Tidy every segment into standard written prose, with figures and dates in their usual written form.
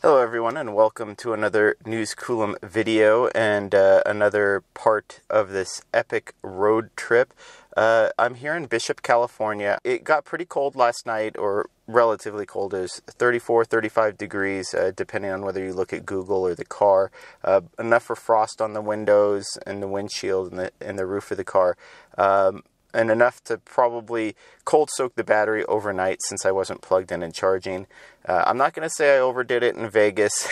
Hello everyone, and welcome to another News Coolum video and another part of this epic road trip. I'm here in Bishop, California. It got pretty cold last night, or relatively cold. It was 34, 35 degrees, depending on whether you look at Google or the car. Enough for frost on the windows and the windshield and the roof of the car. And enough to probably cold soak the battery overnight since I wasn't plugged in and charging. I'm not going to say I overdid it in Vegas,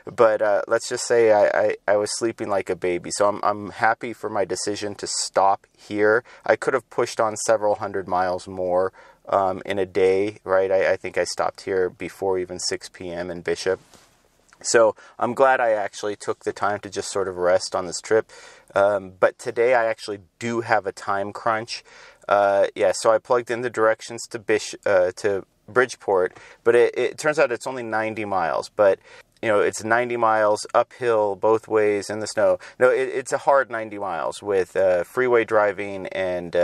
but let's just say I was sleeping like a baby. So I'm happy for my decision to stop here. I could have pushed on several hundred miles more in a day, right? I think I stopped here before even 6 p.m. in Bishop. So I'm glad I actually took the time to just sort of rest on this trip. But today I actually do have a time crunch. So I plugged in the directions to Bridgeport, but it turns out it's only 90 miles. But, you know, it's 90 miles uphill both ways in the snow. No, it's a hard 90 miles with freeway driving and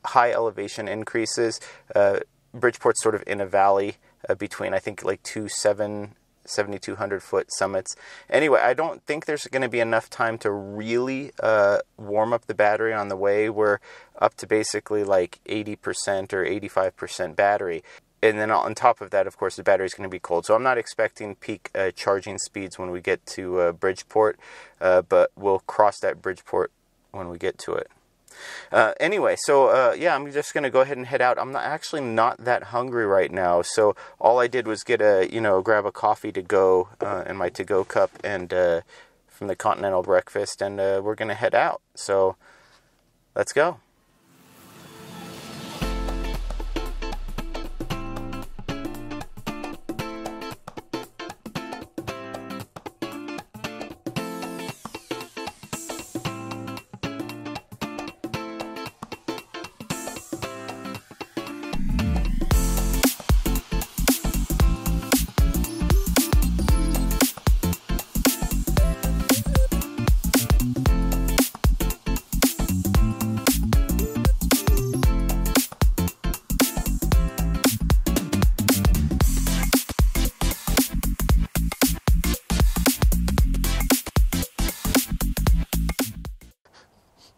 high elevation increases. Bridgeport's sort of in a valley between, I think, like 7,200 foot summits. Anyway, I don't think there's going to be enough time to really warm up the battery on the way. We're up to basically like 80% or 85% battery. And then on top of that, of course, the battery is going to be cold. So I'm not expecting peak charging speeds when we get to Bridgeport, but we'll cross that Bridgeport when we get to it. Anyway, so I'm just going to go ahead and head out. I'm actually not that hungry right now, so all I did was grab a coffee to go in my to-go cup and from the Continental Breakfast, and we're going to head out. So let's go.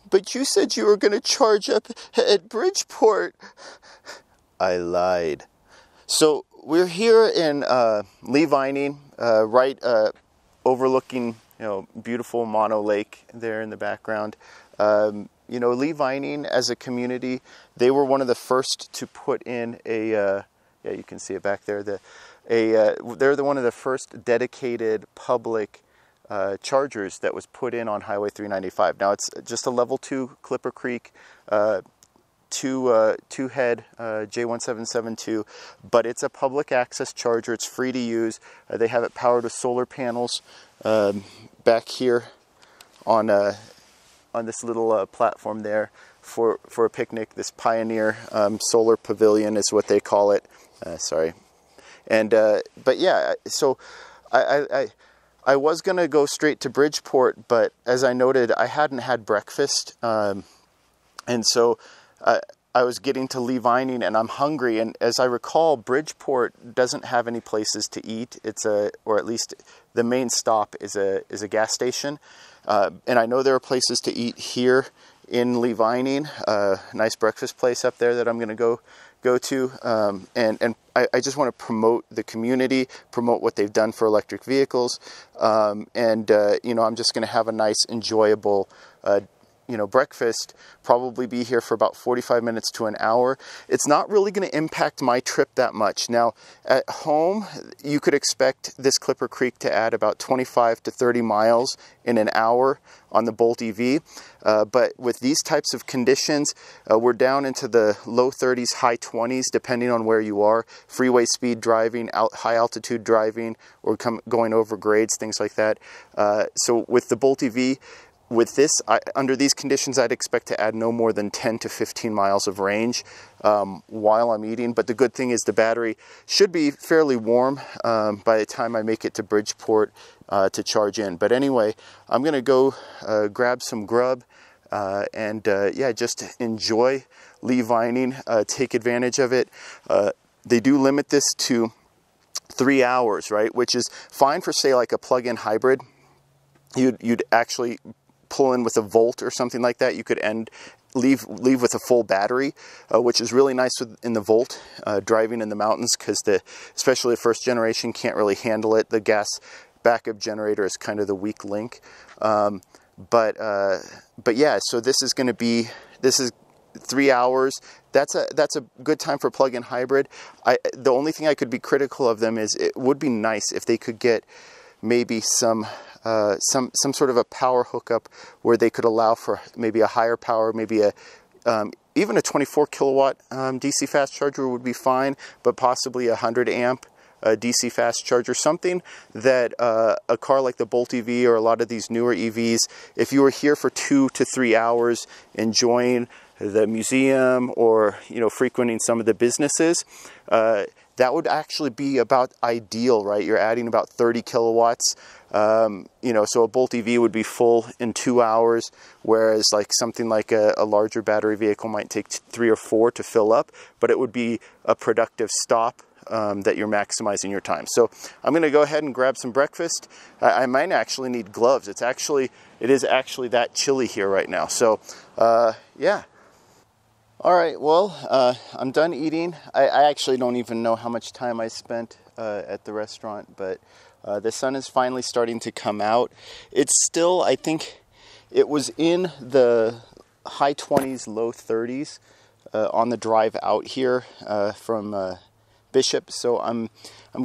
But you said you were going to charge up at Bridgeport. I lied. So we're here in Lee Vining, right overlooking, beautiful Mono Lake there in the background. Lee Vining as a community, they were one of the first to put in a, you can see it back there. They're one of the first dedicated public chargers that was put in on Highway 395. Now it's just a level 2 Clipper Creek, two head J1772, but it's a public access charger. It's free to use. They have it powered with solar panels back here on this little platform there for a picnic. This Pioneer solar pavilion is what they call it. Sorry, and but yeah, so I was going to go straight to Bridgeport, but as I noted, I hadn't had breakfast, and so I was getting to Lee Vining, and I'm hungry, and as I recall, Bridgeport doesn't have any places to eat. Or at least the main stop is a gas station, and I know there are places to eat here in Lee Vining, nice breakfast place up there that I'm going to go to, and I just want to promote the community, promote what they've done for electric vehicles, I'm just going to have a nice, enjoyable breakfast, probably be here for about 45 minutes to an hour. It's not really going to impact my trip that much. Now, at home, you could expect this Clipper Creek to add about 25 to 30 miles in an hour on the Bolt EV. But with these types of conditions, we're down into the low 30s, high 20s, depending on where you are. Freeway speed driving, high altitude driving, or going over grades, things like that. So with the Bolt EV, with this, under these conditions, I'd expect to add no more than 10 to 15 miles of range while I'm eating. But the good thing is the battery should be fairly warm by the time I make it to Bridgeport to charge in. But anyway, I'm going to go grab some grub and just enjoy Lee Vining, take advantage of it. They do limit this to 3 hours, right? Which is fine for, say, like a plug-in hybrid. You'd actually pull in with a Volt or something like that. You could leave with a full battery, which is really nice in the Volt, driving in the mountains, because especially the first generation can't really handle it. The gas backup generator is kind of the weak link. But yeah, so this is 3 hours. That's a good time for plug-in hybrid. The only thing I could be critical of them is it would be nice if they could get maybe some sort of a power hookup where they could allow for maybe a higher power, maybe even a 24 kilowatt DC fast charger would be fine, but possibly a 100 amp DC fast charger, something that a car like the Bolt EV or a lot of these newer EVs, if you were here for 2 to 3 hours enjoying the museum or, you know, frequenting some of the businesses, that would actually be about ideal, right? You're adding about 30 kilowatts. You know, so a Bolt EV would be full in 2 hours, whereas like something like a larger battery vehicle might take 3 or 4 to fill up, but it would be a productive stop that you're maximizing your time. So I'm going to go ahead and grab some breakfast. I might actually need gloves. It is actually that chilly here right now. So yeah. All right, well, I'm done eating. I actually don't even know how much time I spent at the restaurant, but the sun is finally starting to come out. It's still, I think, it was in the high 20s, low 30s on the drive out here from Bishop. So I'm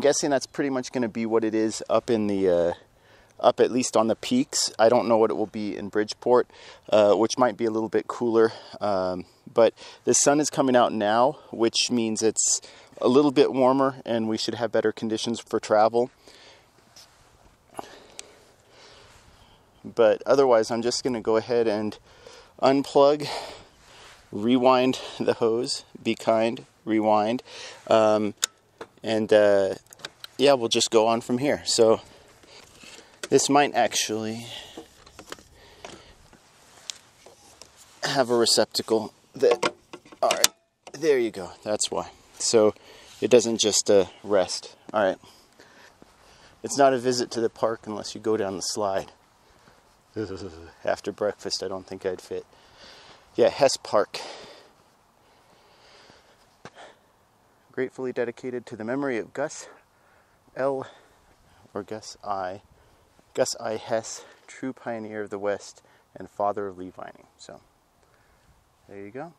guessing that's pretty much going to be what it is up in the up at least on the peaks. I don't know what it will be in Bridgeport, which might be a little bit cooler. But the sun is coming out now, which means it's a little bit warmer and we should have better conditions for travel. But otherwise, I'm just going to go ahead and unplug, rewind the hose, be kind, rewind, and yeah, we'll just go on from here. So this might actually have a receptacle that, all right, there you go, that's why. So it doesn't just rest. All right, it's not a visit to the park unless you go down the slide. After breakfast, I don't think I'd fit. Yeah, Hess Park. Gratefully dedicated to the memory of Gus I. Hess, true pioneer of the West and father of Levining. So, there you go.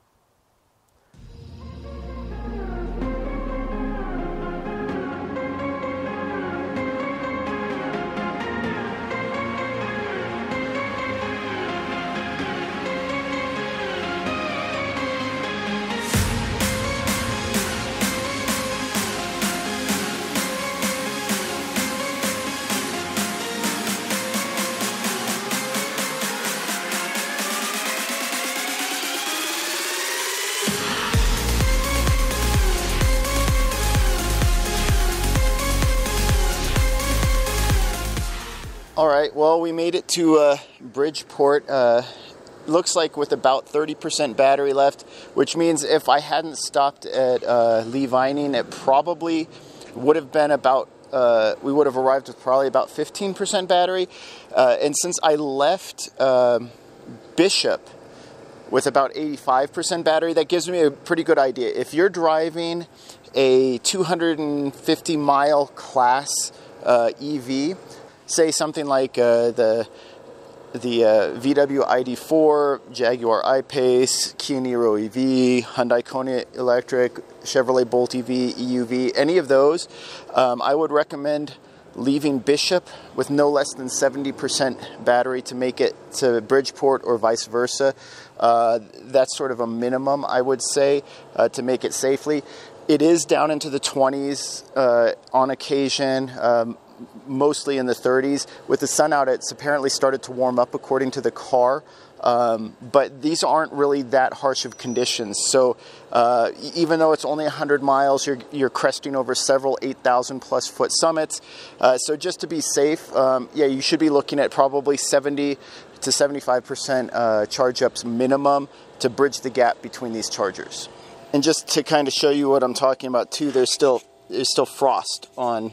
All right, well, we made it to Bridgeport. Looks like with about 30% battery left, which means if I hadn't stopped at Levining, it probably would have been about, we would have arrived with probably about 15% battery. And since I left Bishop with about 85% battery, that gives me a pretty good idea. If you're driving a 250 mile class EV, say something like the VW ID4, Jaguar I-Pace, Kia Niro EV, Hyundai Kona Electric, Chevrolet Bolt EV, EUV, any of those, I would recommend leaving Bishop with no less than 70% battery to make it to Bridgeport or vice versa. That's sort of a minimum, I would say, to make it safely. It is down into the 20s on occasion, mostly in the 30s. With the sun out, it's apparently started to warm up according to the car, but these aren't really that harsh of conditions. So even though it's only 100 miles, you're cresting over several 8,000 plus foot summits. So just to be safe, yeah, you should be looking at probably 70 to 75% charge ups minimum to bridge the gap between these chargers. And just to kind of show you what I'm talking about too, there's still there's still frost on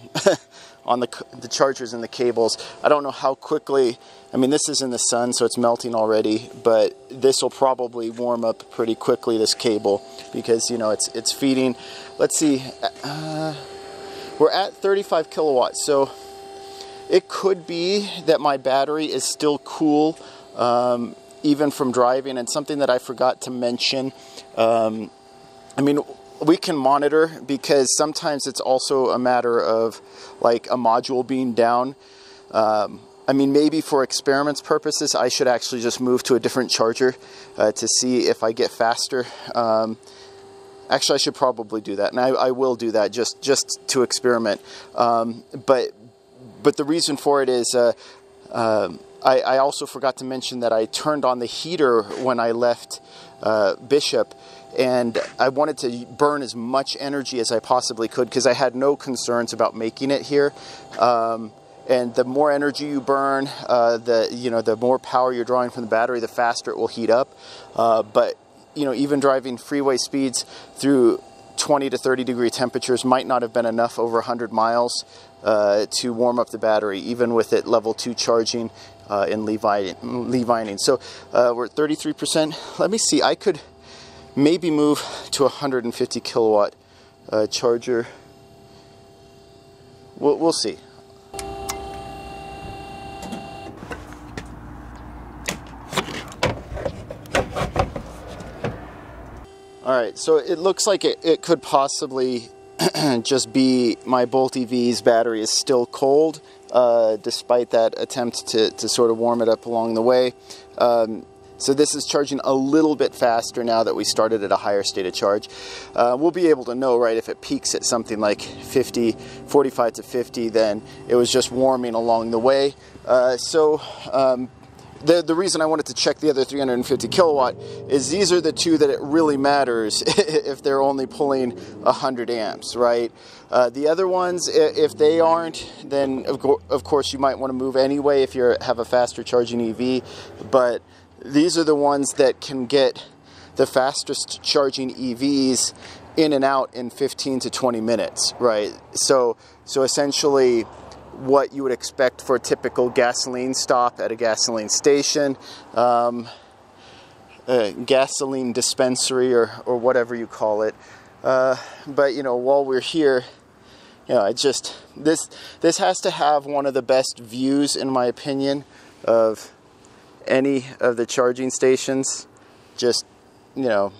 on the chargers and the cables. I don't know how quickly. I mean, this is in the sun, so it's melting already, but this will probably warm up pretty quickly, this cable, because, you know, it's feeding. Let's see, we're at 35 kilowatts, so it could be that my battery is still cool, even from driving. And something that I forgot to mention, I mean, we can monitor, because sometimes it's also a matter of like a module being down. I mean, maybe for experiments purposes, I should actually just move to a different charger to see if I get faster. Actually, I should probably do that, and I will do that just to experiment. But the reason for it is I also forgot to mention that I turned on the heater when I left Bishop, and I wanted to burn as much energy as I possibly could, because I had no concerns about making it here. And the more energy you burn, the more power you're drawing from the battery, the faster it will heat up. But you know, even driving freeway speeds through 20 to 30 degree temperatures might not have been enough over 100 miles to warm up the battery, even with it level 2 charging in levining. So we're at 33%. Let me see, I could maybe move to a 150 kilowatt charger. We'll see. Alright, so it looks like it could possibly just be my Bolt EV's battery is still cold, despite that attempt to sort of warm it up along the way. So this is charging a little bit faster now that we started at a higher state of charge. We'll be able to know, right, if it peaks at something like 45 to 50, then it was just warming along the way. The reason I wanted to check the other 350 kilowatt is these are the two that it really matters if they're only pulling 100 amps, right? The other ones, if they aren't, then of course you might want to move anyway if you have a faster charging EV. But these are the ones that can get the fastest charging EVs in and out in 15 to 20 minutes, right? So essentially, what you would expect for a typical gasoline stop at a gasoline station, gasoline dispensary, or whatever you call it. But you know, while we're here, you know, this has to have one of the best views, in my opinion, of any of the charging stations. Just, you know,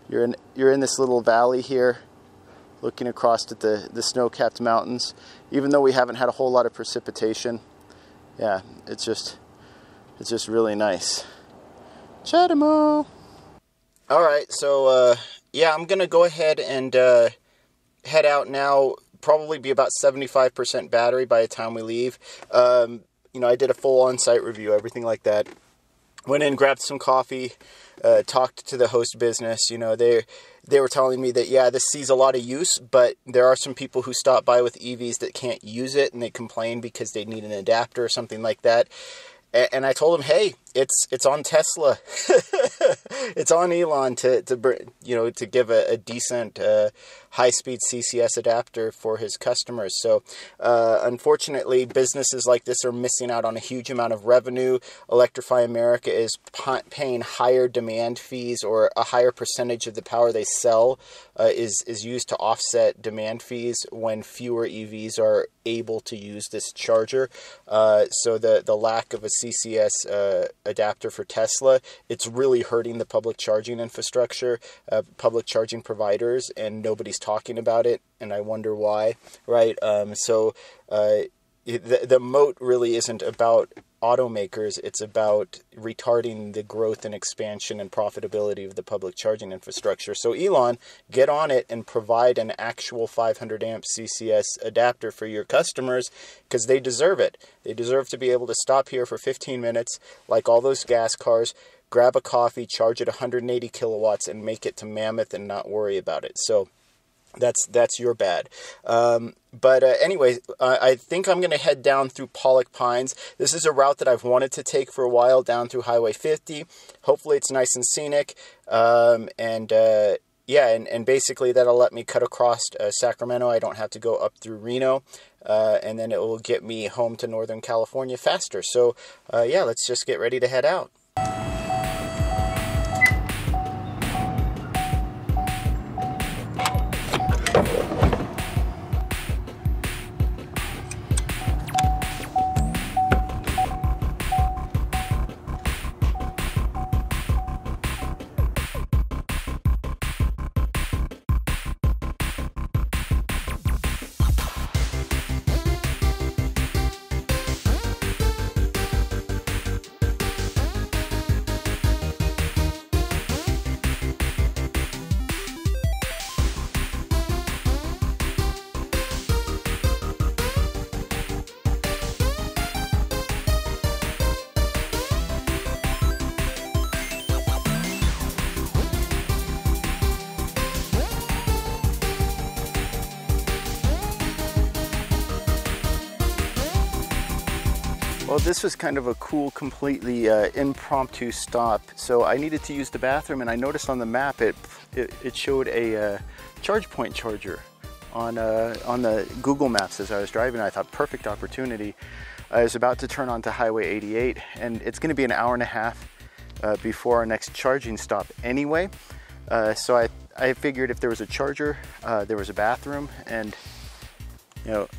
you're in this little valley here, looking across at the snow-capped mountains. Even though we haven't had a whole lot of precipitation, yeah, it's just really nice. Chatamo! Alright, so yeah, I'm gonna go ahead and head out now. Probably be about 75% battery by the time we leave. You know, I did a full on-site review, everything like that. Went in, grabbed some coffee, talked to the host business. You know, they were telling me that, yeah, this sees a lot of use, but there are some people who stop by with EVs that can't use it, and they complain because they need an adapter or something like that. And I told them, hey, it's on Tesla. It's on Elon to give a decent high-speed CCS adapter for his customers. So unfortunately, businesses like this are missing out on a huge amount of revenue. Electrify America is paying higher demand fees, or a higher percentage of the power they sell is used to offset demand fees when fewer EVs are able to use this charger. So the lack of a CCS adapter for Tesla, it's really hurting the public charging infrastructure, public charging providers, and nobody's talking about it, and I wonder why, right? The moat really isn't about automakers, it's about retarding the growth and expansion and profitability of the public charging infrastructure. So Elon, get on it and provide an actual 500 amp CCS adapter for your customers, because they deserve it. They deserve to be able to stop here for 15 minutes, like all those gas cars, grab a coffee, charge it 180 kilowatts, and make it to Mammoth and not worry about it. So that's your bad. Anyway, I think I'm going to head down through Pollock Pines. This is a route that I've wanted to take for a while, down through Highway 50. Hopefully it's nice and scenic. yeah, and basically that'll let me cut across Sacramento. I don't have to go up through Reno, and then it will get me home to Northern California faster. So yeah, let's just get ready to head out. Well, this was kind of a cool, completely impromptu stop. So I needed to use the bathroom, and I noticed on the map it showed a charge point charger on the Google Maps as I was driving. I thought, perfect opportunity. I was about to turn onto Highway 88, and it's going to be an hour and a half before our next charging stop anyway. So I figured if there was a charger, there was a bathroom, and you know,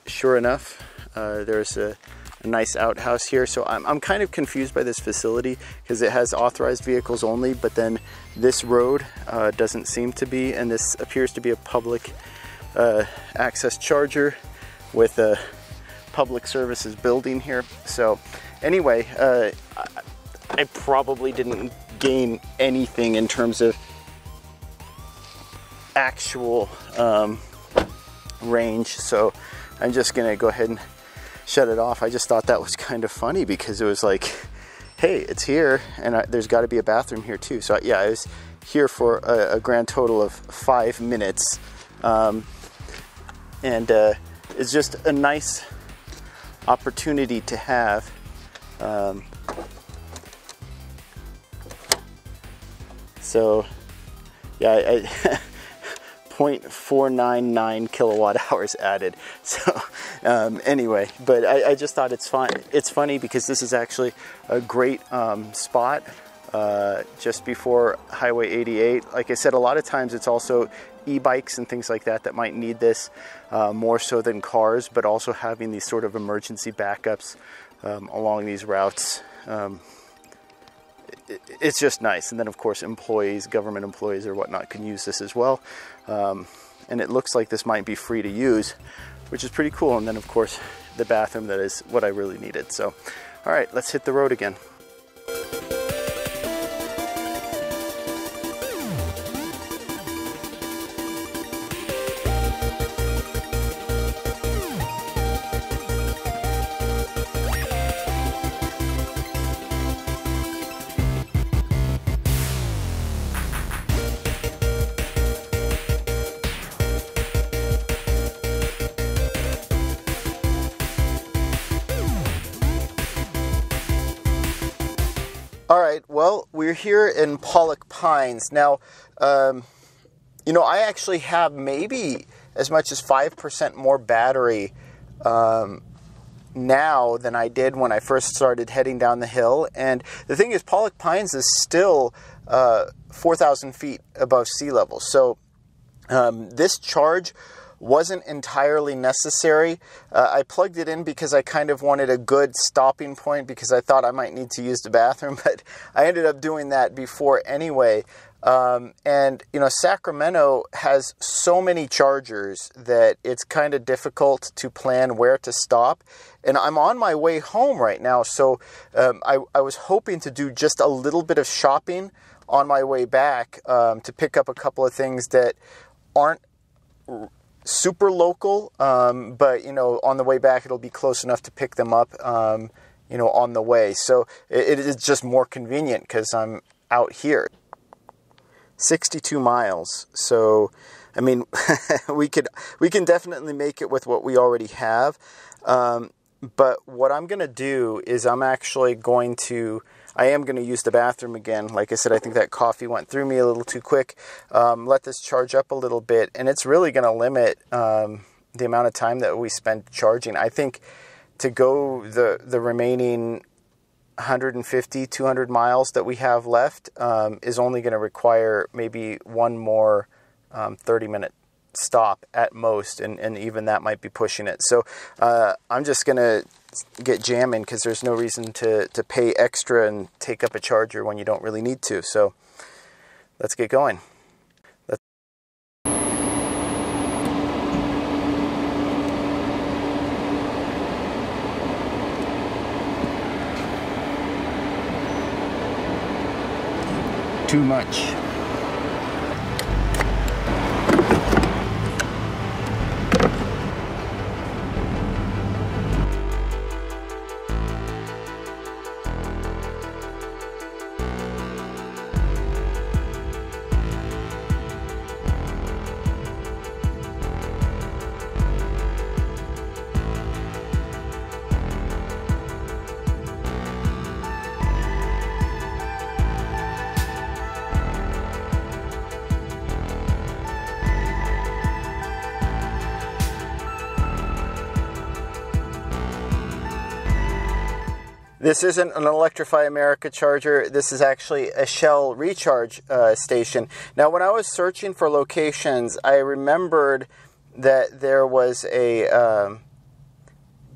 sure enough, there's a nice outhouse here. So I'm kind of confused by this facility because it has authorized vehicles only, but then this road doesn't seem to be, and this appears to be a public access charger with a public services building here. So anyway, I probably didn't gain anything in terms of actual range, so I'm just gonna go ahead and shut it off. I just thought that was kind of funny because it was like, hey, it's here, and there's got to be a bathroom here too. So yeah, I was here for a grand total of 5 minutes, and it's just a nice opportunity to have. So yeah, I 0.499 kilowatt hours added. So anyway, but I just thought it's fun. It's funny because this is actually a great spot just before Highway 88. Like I said, a lot of times it's also e-bikes and things like that that might need this more so than cars, but also having these sort of emergency backups along these routes. It's just nice. And then of course employees, government employees or whatnot can use this as well. And it looks like this might be free to use, which is pretty cool. And then of course the bathroom, that is what I really needed. So all right, let's hit the road again. All right, well, we're here in Pollock Pines. Now, you know, I actually have maybe as much as 5% more battery now than I did when I first started heading down the hill. And the thing is, Pollock Pines is still 4,000 feet above sea level. So this charge wasn't entirely necessary. I plugged it in because I kind of wanted a good stopping point because I thought I might need to use the bathroom, but I ended up doing that before anyway. And, you know, Sacramento has so many chargers that it's kind of difficult to plan where to stop. And I'm on my way home right now, so I was hoping to do just a little bit of shopping on my way back to pick up a couple of things that aren't super local, but, you know, on the way back it'll be close enough to pick them up, you know, on the way. So it is just more convenient because I'm out here. 62 miles. So, I mean, we can definitely make it with what we already have. But what I'm going to do is I am going to use the bathroom again. Like I said, I think that coffee went through me a little too quick. Let this charge up a little bit, and it's really going to limit the amount of time that we spend charging. I think to go the remaining 150, 200 miles that we have left is only going to require maybe one more 30-minute stop at most, and even that might be pushing it. So I'm just going to get jamming because there's no reason to pay extra and take up a charger when you don't really need to. So let's get going. Too much. This isn't an Electrify America charger. This is actually a Shell recharge station. Now, when I was searching for locations, I remembered that there was a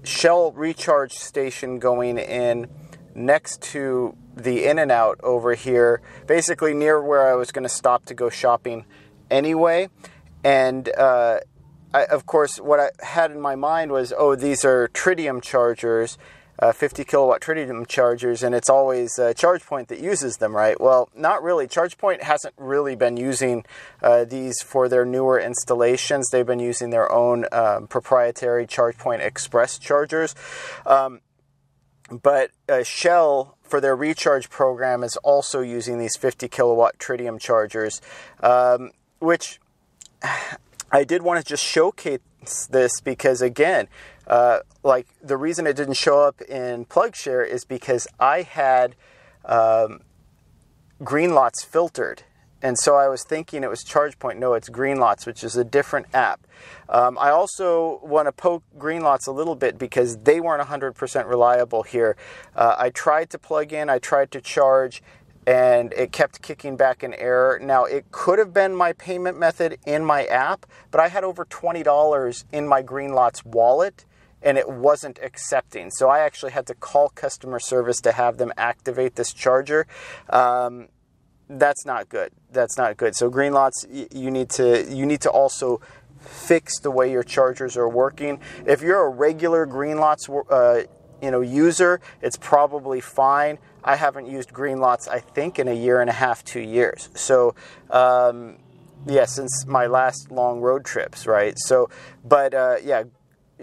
Shell recharge station going in next to the In-N-Out over here, basically near where I was going to stop to go shopping anyway. And of course, what I had in my mind was, oh, these are tritium chargers, 50 kilowatt tritium chargers, and it's always ChargePoint that uses them, right? Well, not really. ChargePoint hasn't really been using these for their newer installations. They've been using their own proprietary ChargePoint Express chargers. But Shell, for their recharge program, is also using these 50 kilowatt tritium chargers, which I did want to just showcase this because, again, like the reason it didn't show up in PlugShare is because I had Greenlots filtered. And so I was thinking it was ChargePoint. No, it's Greenlots, which is a different app. I also want to poke Greenlots a little bit because they weren't 100% reliable here. I tried to plug in, I tried to charge, and it kept kicking back an error. Now, it could have been my payment method in my app, but I had over $20 in my Greenlots wallet, and it wasn't accepting. So I actually had to call customer service to have them activate this charger. That's not good. That's not good. So Greenlots, you need to also fix the way your chargers are working. If you're a regular Greenlots user, it's probably fine. I haven't used Greenlots, I think, in 1.5 years, 2 years. So, yeah, since my last long road trips, right? So, but yeah,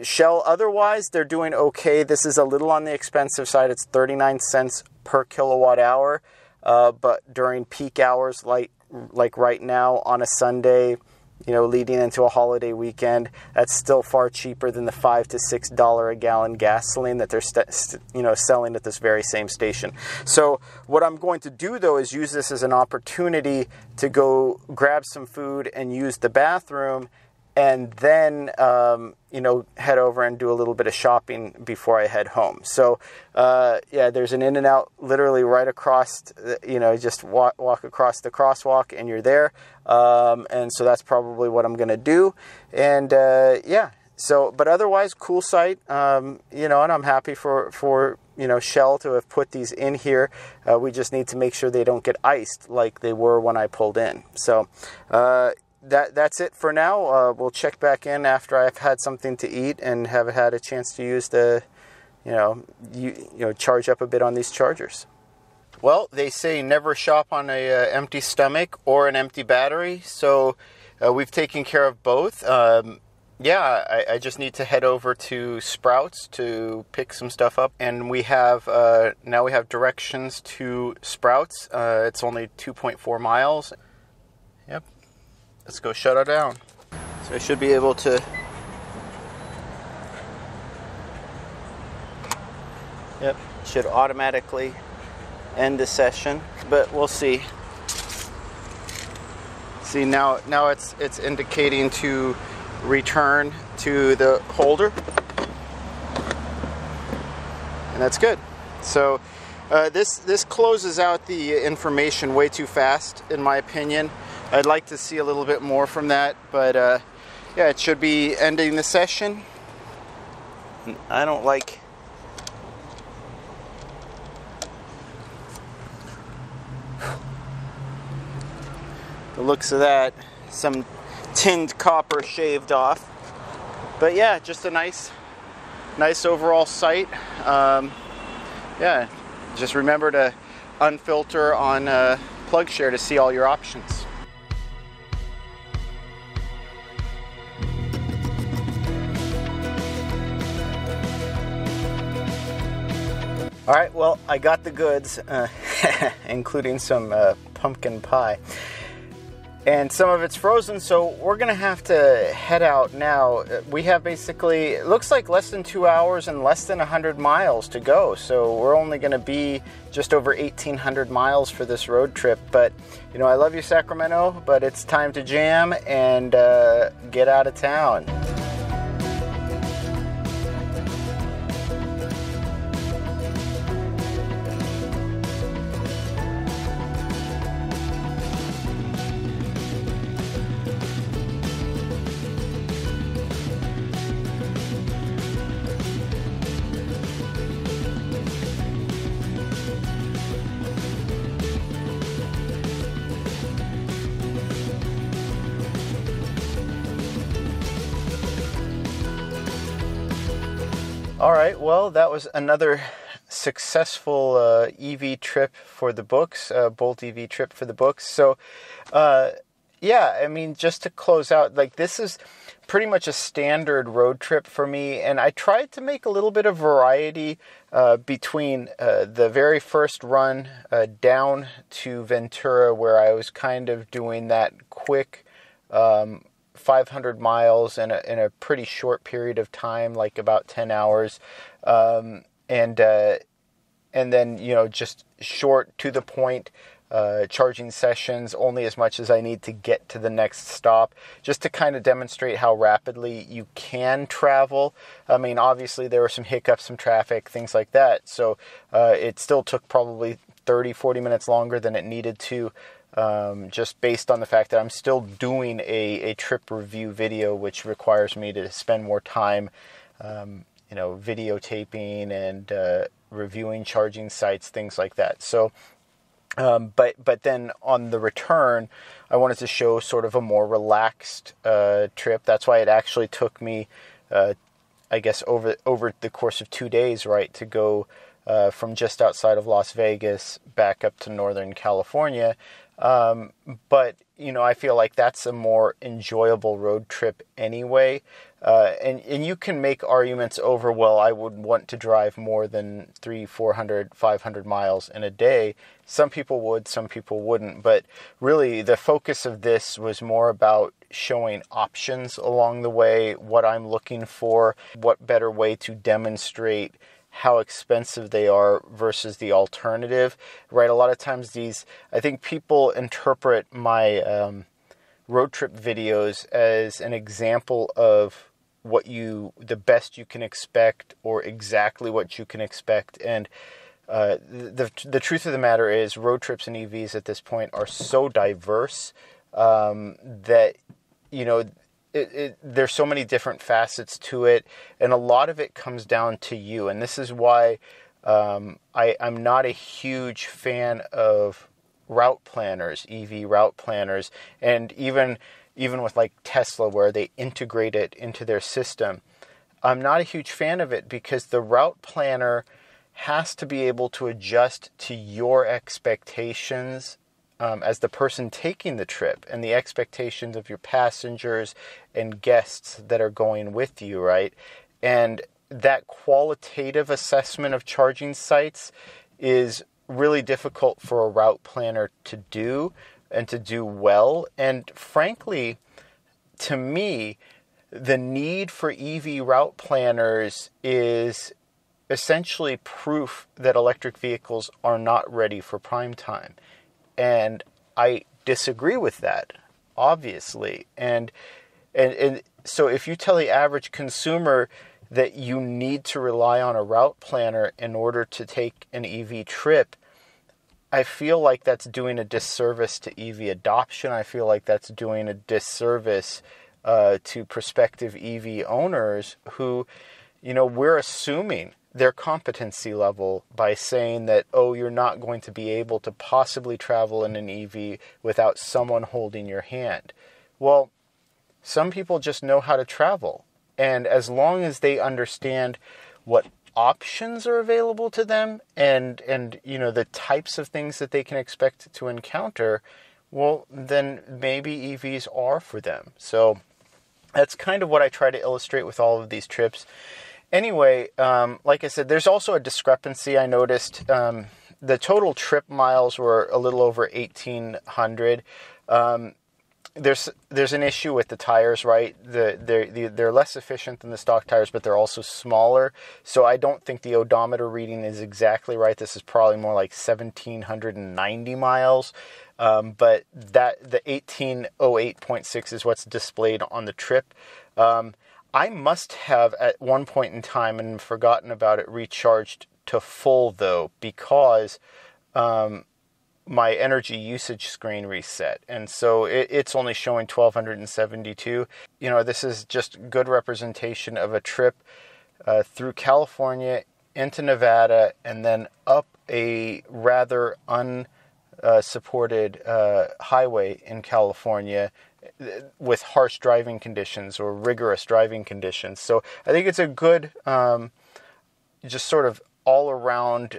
Shell, otherwise, they're doing okay. This is a little on the expensive side. It's 39 cents per kilowatt hour. But during peak hours, like right now on a Sunday, leading into a holiday weekend, that's still far cheaper than the $5 to $6 a gallon gasoline that they're selling at this very same station. So what I'm going to do, though, is use this as an opportunity to go grab some food and use the bathroom, and then head over and do a little bit of shopping before I head home. So yeah, there's an In-N-Out literally right across, just walk across the crosswalk and you're there. And so that's probably what I'm going to do. And yeah, so, but otherwise, cool site, and I'm happy for Shell to have put these in here. We just need to make sure they don't get iced like they were when I pulled in. So that's it for now. We'll check back in after I've had something to eat and have had a chance to use the, charge up a bit on these chargers. Well, they say never shop on a empty stomach or an empty battery, so we've taken care of both. Yeah, I just need to head over to Sprouts to pick some stuff up, and we have now we have directions to Sprouts. It's only 2.4 miles. Yep. Let's go shut her down. So I should be able to Yep, should automatically end the session, but we'll see. See, now it's indicating to return to the holder, and that's good. So this closes out the information way too fast, in my opinion. I'd like to see a little bit more from that, but yeah, it should be ending the session. I don't like the looks of that. Some tinned copper shaved off, but yeah, just a nice overall sight. Yeah, just remember to unfilter on PlugShare to see all your options. All right, well, I got the goods, including some pumpkin pie. And some of it's frozen, so we're gonna have to head out now. We have basically, it looks like less than 2 hours and less than 100 miles to go. So we're only gonna be just over 1,800 miles for this road trip. But, you know, I love you, Sacramento, but it's time to jam and get out of town. All right, well, that was another successful EV trip for the books, Bolt EV trip for the books. So, yeah, I mean, just to close out, like, this is pretty much a standard road trip for me, and I tried to make a little bit of variety between the very first run down to Ventura, where I was kind of doing that quick 500 miles in a pretty short period of time, like about 10 hours, and then, you know, just short to the point charging sessions, only as much as I need to get to the next stop, just to kind of demonstrate how rapidly you can travel. I mean, obviously there were some hiccups, some traffic, things like that, so it still took probably 30-40 minutes longer than it needed to, just based on the fact that I'm still doing a trip review video, which requires me to spend more time, you know, videotaping and reviewing charging sites, things like that. So, but then on the return, I wanted to show sort of a more relaxed trip. That's why it actually took me, I guess, over the course of 2 days, right, to go from just outside of Las Vegas back up to Northern California. But, you know, I feel like that's a more enjoyable road trip anyway. And you can make arguments over, well, I would want to drive more than 300, 400, 500 miles in a day. Some people would, some people wouldn't. But really, the focus of this was more about showing options along the way, what I'm looking for, what better way to demonstrate how expensive they are versus the alternative, right? A lot of times I think people interpret my road trip videos as an example of the best you can expect, or exactly what you can expect. And the truth of the matter is, road trips and EVs at this point are so diverse that, you know, there's so many different facets to it, and a lot of it comes down to you. And this is why I'm not a huge fan of route planners, EV route planners, and even with like Tesla, where they integrate it into their system. I'm not a huge fan of it, because the route planner has to be able to adjust to your expectations as the person taking the trip, and the expectations of your passengers and guests that are going with you, right? And that qualitative assessment of charging sites is really difficult for a route planner to do, and to do well. And frankly, to me, the need for EV route planners is essentially proof that electric vehicles are not ready for prime time. And I disagree with that, obviously. And so if you tell the average consumer that you need to rely on a route planner in order to take an EV trip, I feel like that's doing a disservice to EV adoption. I feel like that's doing a disservice to prospective EV owners who, we're assuming their competency level by saying that, oh, you're not going to be able to possibly travel in an EV without someone holding your hand. Well, some people just know how to travel. And as long as they understand what options are available to them and the types of things that they can expect to encounter, well, then maybe EVs are for them. So that's kind of what I try to illustrate with all of these trips. Anyway, like I said, there's also a discrepancy I noticed. The total trip miles were a little over 1,800. There's an issue with the tires, right? They're less efficient than the stock tires, but they're also smaller. So I don't think the odometer reading is exactly right. This is probably more like 1,790 miles. But the 1808.6 is what's displayed on the trip. I must have at one point in time, and forgotten about it, recharged to full though, because my energy usage screen reset. And so it's only showing 1,272. This is just good representation of a trip through California into Nevada and then up a rather unsupported highway in California with harsh driving conditions or rigorous driving conditions. So I think it's a good just sort of all-around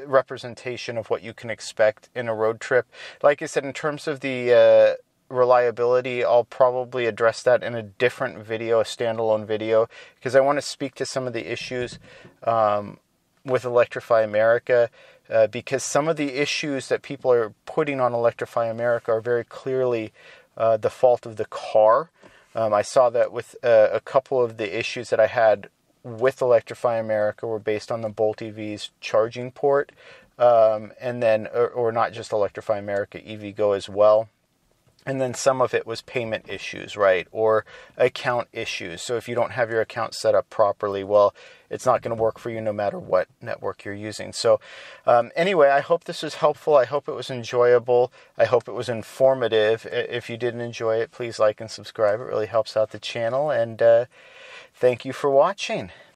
representation of what you can expect in a road trip. Like I said, in terms of the reliability, I'll probably address that in a different video, a standalone video, because I want to speak to some of the issues with Electrify America, because some of the issues that people are putting on Electrify America are very clearly the fault of the car. I saw that with a couple of the issues that I had with Electrify America were based on the Bolt EV's charging port, and then, or not just Electrify America, EV Go as well. And then some of it was payment issues, right? Or account issues. So if you don't have your account set up properly, well, it's not going to work for you no matter what network you're using. So anyway, I hope this was helpful. I hope it was enjoyable. I hope it was informative. If you didn't enjoy it, please like and subscribe. It really helps out the channel. And thank you for watching.